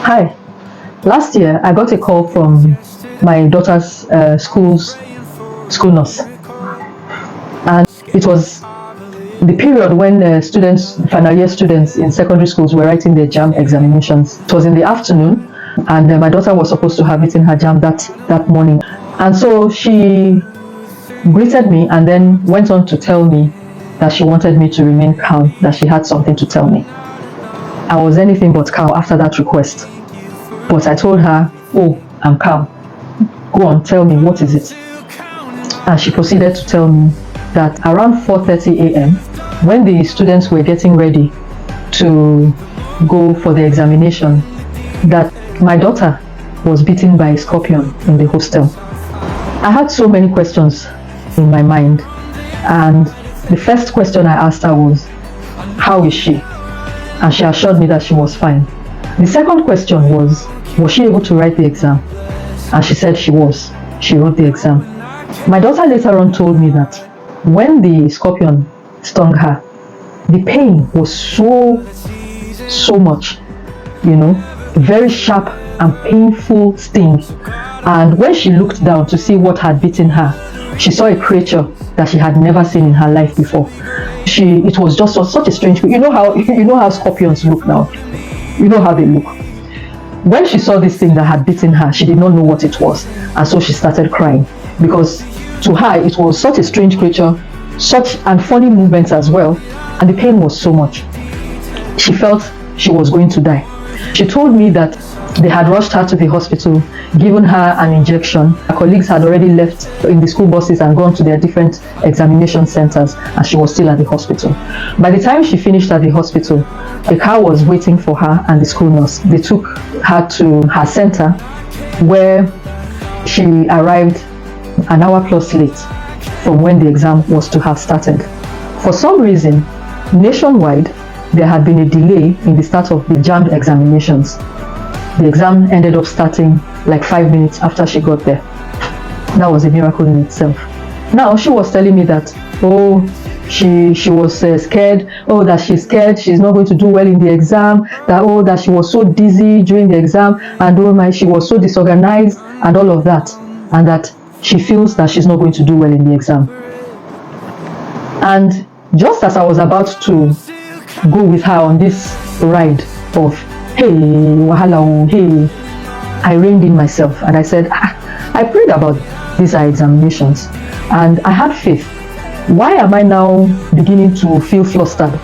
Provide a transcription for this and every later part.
Hi. Last year, I got a call from my daughter's school nurse, and it was the period when final year students in secondary schools were writing their JAM examinations. It was in the afternoon, and my daughter was supposed to have written her JAM that morning. And so she greeted me and then went on to tell me that she wanted me to remain calm, that she had something to tell me. I was anything but calm after that request. But I told her, oh, I'm calm. Go on, tell me, what is it? And she proceeded to tell me that around 4:30 a.m., when the students were getting ready to go for the examination, that my daughter was bitten by a scorpion in the hostel. I had so many questions in my mind, and the first question I asked her was, how is she? And she assured me that she was fine. The second question was she able to write the exam? And she said she was. She wrote the exam. My daughter later on told me that when the scorpion stung her, the pain was so much, very sharp and painful sting. And when she looked down to see what had bitten her, she saw a creature that she had never seen in her life before. It was just such a strange, you know how scorpions look now. You know how they look. When she saw this thing that had bitten her, she did not know what it was, and so she started crying, because to her it was such a strange creature, such and funny movements as well, and the pain was so much. She felt she was going to die. She told me that they had rushed her to the hospital, given her an injection. Her colleagues had already left in the school buses and gone to their different examination centers, and she was still at the hospital. By the time she finished at the hospital, a car was waiting for her and the school nurse. They took her to her center, where she arrived an hour plus late from when the exam was to have started. For some reason, nationwide, there had been a delay in the start of the JAM examinations. The exam ended up starting like 5 minutes after she got there. That was a miracle in itself. Now she was telling me that, she was scared, that she's scared, she's not going to do well in the exam, that she was so dizzy during the exam, and she was so disorganized and all of that, and that she feels that she's not going to do well in the exam. And just as I was about to go with her on this ride of, hey, wahala, hey, I reined in myself and I said, I prayed about these examinations and I had faith. Why am I now beginning to feel flustered?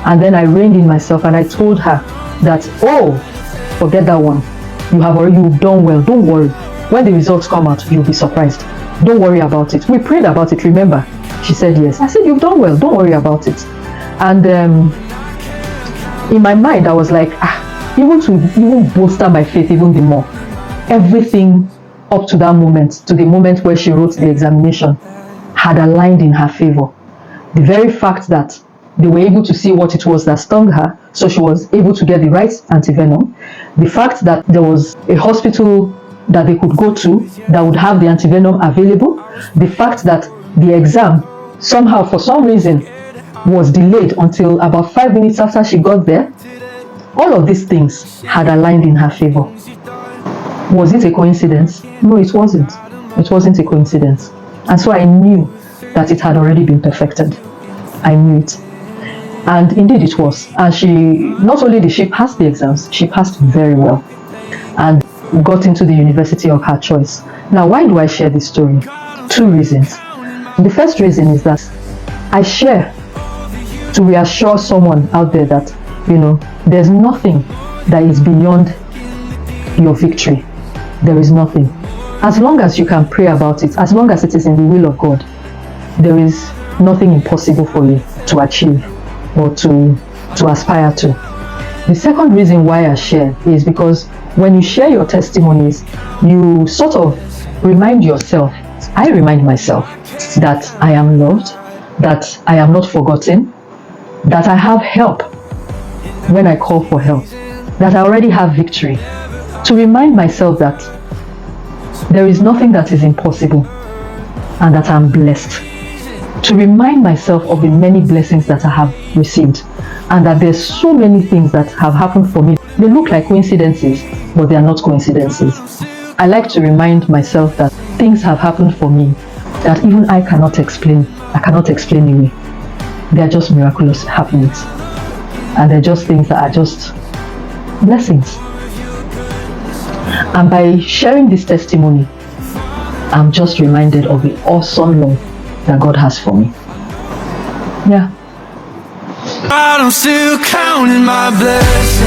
And then I reined in myself and I told her that, forget that one. You've done well. Don't worry. When the results come out, you'll be surprised. Don't worry about it. We prayed about it, remember? She said yes. I said, you've done well. Don't worry about it. And in my mind, I was like, even to bolster my faith even the more, everything up to that moment, to the moment where she wrote the examination, had aligned in her favor. The very fact that they were able to see what it was that stung her, so she was able to get the right antivenom. The fact that there was a hospital that they could go to that would have the antivenom available. The fact that the exam somehow, for some reason, was delayed until about 5 minutes after she got there. All of these things had aligned in her favor. Was it a coincidence? No, it wasn't. It wasn't a coincidence. And so I knew that it had already been perfected. I knew it. And indeed it was. And not only did she pass the exams, she passed very well and got into the university of her choice. Now, why do I share this story? 2 reasons. The first reason is that I share to reassure someone out there that, there's nothing that is beyond your victory. There is nothing. As long as you can pray about it, as long as it is in the will of God, there is nothing impossible for you to achieve or to aspire to. The second reason why I share is because when you share your testimonies, you sort of remind yourself, I remind myself that I am loved, that I am not forgotten, that I have help when I call for help, that I already have victory. To remind myself that there is nothing that is impossible and that I'm blessed. To remind myself of the many blessings that I have received and that there's so many things that have happened for me. They look like coincidences, but they are not coincidences. I like to remind myself that things have happened for me that even I cannot explain. I cannot explain away. They are just miraculous happenings. And they're just things that are just blessings. And by sharing this testimony, I'm just reminded of the awesome love that God has for me. Yeah. I'm still counting my blessings.